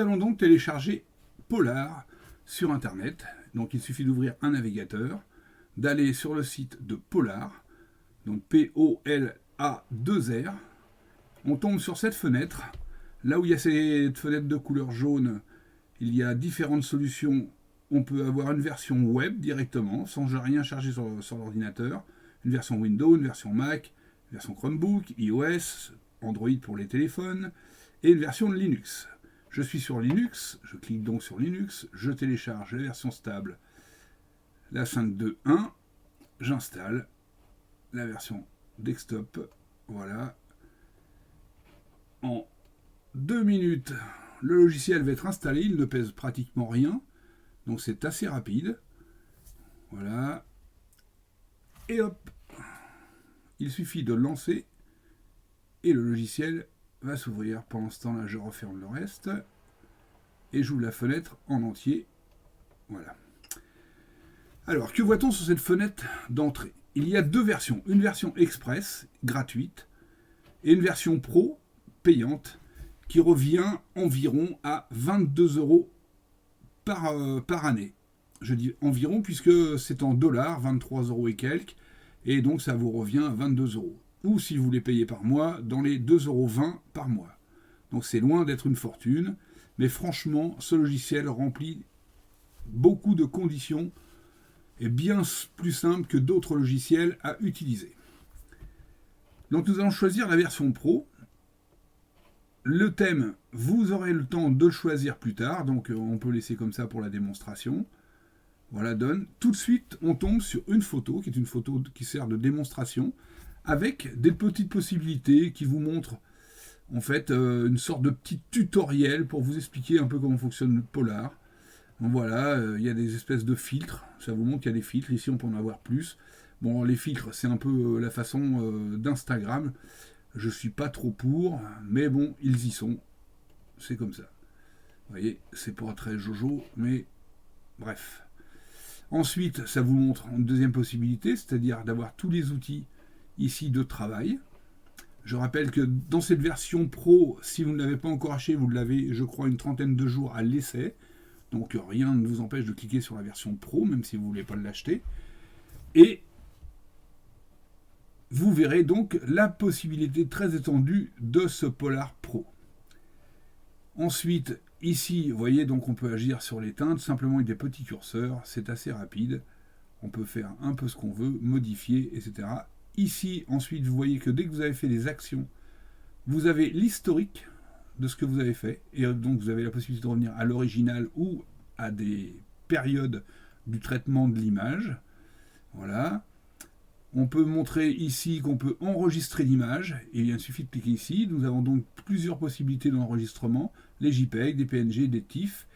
allons donc télécharger Polar sur Internet. Donc il suffit d'ouvrir un navigateur, d'aller sur le site de Polar, donc P-O-L-A-2-R. On tombe sur cette fenêtre. Là où il y a cette fenêtre de couleur jaune, il y a différentes solutions. On peut avoir une version web directement, sans rien charger sur l'ordinateur. Une version Windows, une version Mac, une version Chromebook, iOS, Android pour les téléphones, et une version Linux. Je suis sur Linux, je clique donc sur Linux, je télécharge la version stable, la 5.2.1, j'installe la version desktop, voilà. En 2 minutes, le logiciel va être installé, il ne pèse pratiquement rien, donc c'est assez rapide. Voilà. Et hop, il suffit de lancer et le logiciel va s'ouvrir. Pendant ce temps-là, je referme le reste et j'ouvre la fenêtre en entier. Voilà. Alors, que voit-on sur cette fenêtre d'entrée? Il y a 2 versions. Une version express, gratuite, et une version pro, payante, qui revient environ à 22 € par année. Je dis environ puisque c'est en dollars, 23 € et quelques, et donc ça vous revient à 22 €. Ou si vous les payez par mois, dans les 2,20 € par mois. Donc c'est loin d'être une fortune, mais franchement, ce logiciel remplit beaucoup de conditions et bien plus simple que d'autres logiciels à utiliser. Donc nous allons choisir la version Pro. Le thème, vous aurez le temps de le choisir plus tard, donc on peut laisser comme ça pour la démonstration. Voilà, donne. Tout de suite, on tombe sur une photo, qui est une photo qui sert de démonstration, avec des petites possibilités qui vous montrent en fait une sorte de petit tutoriel pour vous expliquer un peu comment fonctionne le Polar. Donc voilà, il y a des espèces de filtres, ça vous montre qu'il y a des filtres, ici on peut en avoir plus. Bon, les filtres, c'est un peu la façon d'Instagram. Je ne suis pas trop pour, mais bon, ils y sont. C'est comme ça. Vous voyez, c'est pas très jojo, mais bref. Ensuite, ça vous montre une deuxième possibilité, c'est-à-dire d'avoir tous les outils ici de travail. Je rappelle que dans cette version Pro, si vous ne l'avez pas encore acheté, vous l'avez, je crois, une trentaine de jours à l'essai. Donc rien ne vous empêche de cliquer sur la version Pro, même si vous ne voulez pas l'acheter. Et vous verrez donc la possibilité très étendue de ce Polar Pro. Ensuite, ici, vous voyez, donc on peut agir sur les teintes, simplement avec des petits curseurs, c'est assez rapide. On peut faire un peu ce qu'on veut, modifier, etc. Ici, ensuite, vous voyez que dès que vous avez fait des actions, vous avez l'historique de ce que vous avez fait, et donc vous avez la possibilité de revenir à l'original ou à des périodes du traitement de l'image. Voilà. On peut montrer ici qu'on peut enregistrer l'image, et il suffit de cliquer ici. Nous avons donc plusieurs possibilités d'enregistrement, les JPEG, des PNG, des TIFF.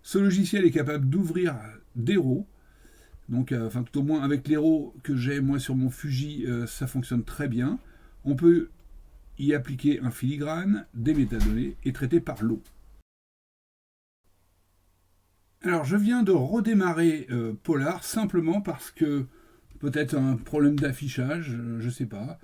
Ce logiciel est capable d'ouvrir des RAW, donc enfin tout au moins avec les RAW que j'ai moi sur mon Fuji, ça fonctionne très bien. On peut y appliquer un filigrane, des métadonnées et traiter par l'eau. Alors je viens de redémarrer Polar simplement parce que peut-être un problème d'affichage, je ne sais pas,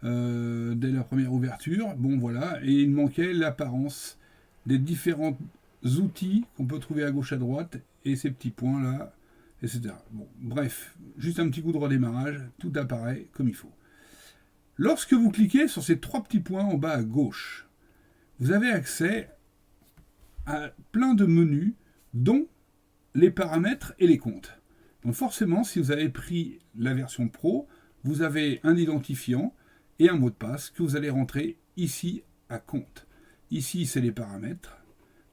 dès la première ouverture. Bon voilà, et il manquait l'apparence des différents outils qu'on peut trouver à gauche à droite, et ces petits points là, etc. Bon, bref, juste un petit coup de redémarrage, tout apparaît comme il faut. Lorsque vous cliquez sur ces 3 petits points en bas à gauche, vous avez accès à plein de menus, dont les paramètres et les comptes. Donc forcément, si vous avez pris la version Pro, vous avez un identifiant et un mot de passe que vous allez rentrer ici à compte. Ici, c'est les paramètres.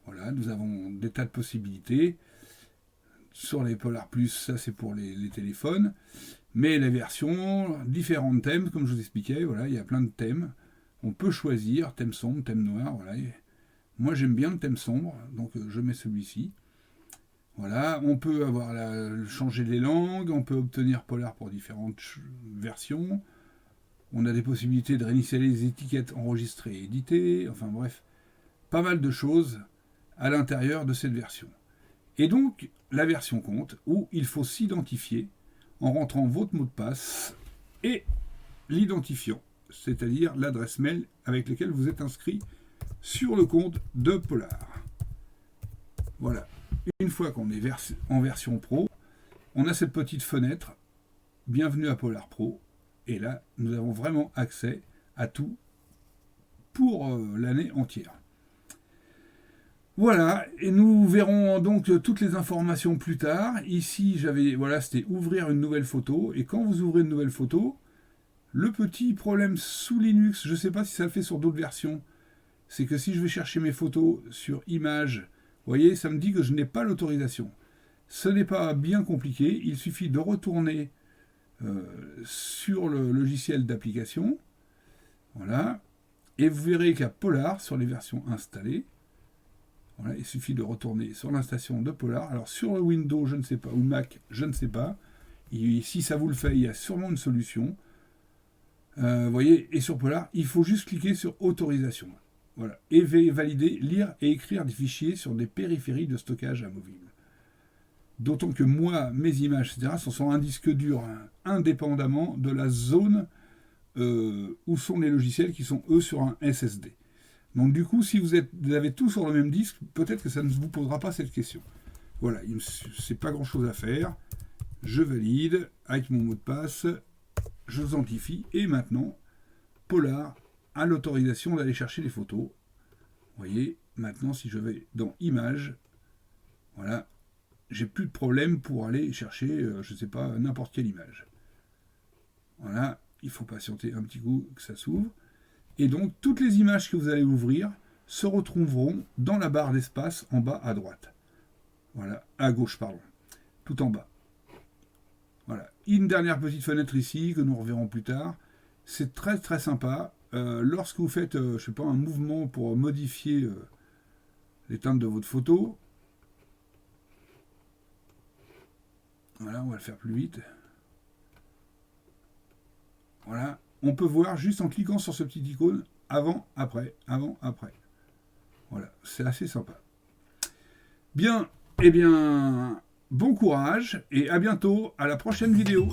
Voilà, nous avons des tas de possibilités. Sur les Polar Plus, ça c'est pour les téléphones. Mais les versions, différents thèmes, comme je vous expliquais, voilà, il y a plein de thèmes. On peut choisir thème sombre, thème noir. Voilà. Moi j'aime bien le thème sombre, donc je mets celui-ci. Voilà, on peut changer les langues, on peut obtenir Polar pour différentes versions. On a des possibilités de réinitialiser les étiquettes enregistrées et éditées. Enfin bref, pas mal de choses à l'intérieur de cette version. Et donc, la version compte, où il faut s'identifier en rentrant votre mot de passe et l'identifiant, c'est-à-dire l'adresse mail avec laquelle vous êtes inscrit sur le compte de Polar. Voilà. Une fois qu'on est en version pro, on a cette petite fenêtre. Bienvenue à Polar Pro. Et là, nous avons vraiment accès à tout pour l'année entière. Voilà, et nous verrons donc toutes les informations plus tard. Ici, c'était ouvrir une nouvelle photo. Et quand vous ouvrez une nouvelle photo, le petit problème sous Linux, je ne sais pas si ça le fait sur d'autres versions, c'est que si je vais chercher mes photos sur Images, vous voyez, ça me dit que je n'ai pas l'autorisation. Ce n'est pas bien compliqué, il suffit de retourner sur le logiciel d'application. Voilà. Et vous verrez qu'à Polar, sur les versions installées, voilà, il suffit de retourner sur l'installation de Polar. Alors sur le Windows, je ne sais pas, ou Mac, je ne sais pas. Et si ça vous le fait, il y a sûrement une solution. Vous voyez, et sur Polar, il faut juste cliquer sur Autorisation. Voilà. Et valider, lire et écrire des fichiers sur des périphéries de stockage amovibles. D'autant que moi, mes images, etc., sont sur un disque dur indépendamment de la zone où sont les logiciels qui sont, eux, sur un SSD. Donc du coup, si vous avez tout sur le même disque, peut-être que ça ne vous posera pas cette question. Voilà, c'est pas grand-chose à faire. Je valide avec mon mot de passe, je authentifie, et maintenant, Polar a l'autorisation d'aller chercher les photos. Vous voyez, maintenant, si je vais dans Images, voilà, j'ai plus de problème pour aller chercher, je ne sais pas, n'importe quelle image. Voilà, il faut patienter un petit coup que ça s'ouvre. Et donc, toutes les images que vous allez ouvrir se retrouveront dans la barre d'espace en bas à droite. Voilà, à gauche, pardon. Tout en bas. Voilà. Une dernière petite fenêtre ici, que nous reverrons plus tard. C'est très très sympa. Lorsque vous faites, je sais pas, un mouvement pour modifier les teintes de votre photo. Voilà, on va le faire plus vite. Voilà. On peut voir juste en cliquant sur ce petit icône avant, après, avant, après. Voilà, c'est assez sympa. Bien, eh bien, bon courage et à bientôt à la prochaine vidéo.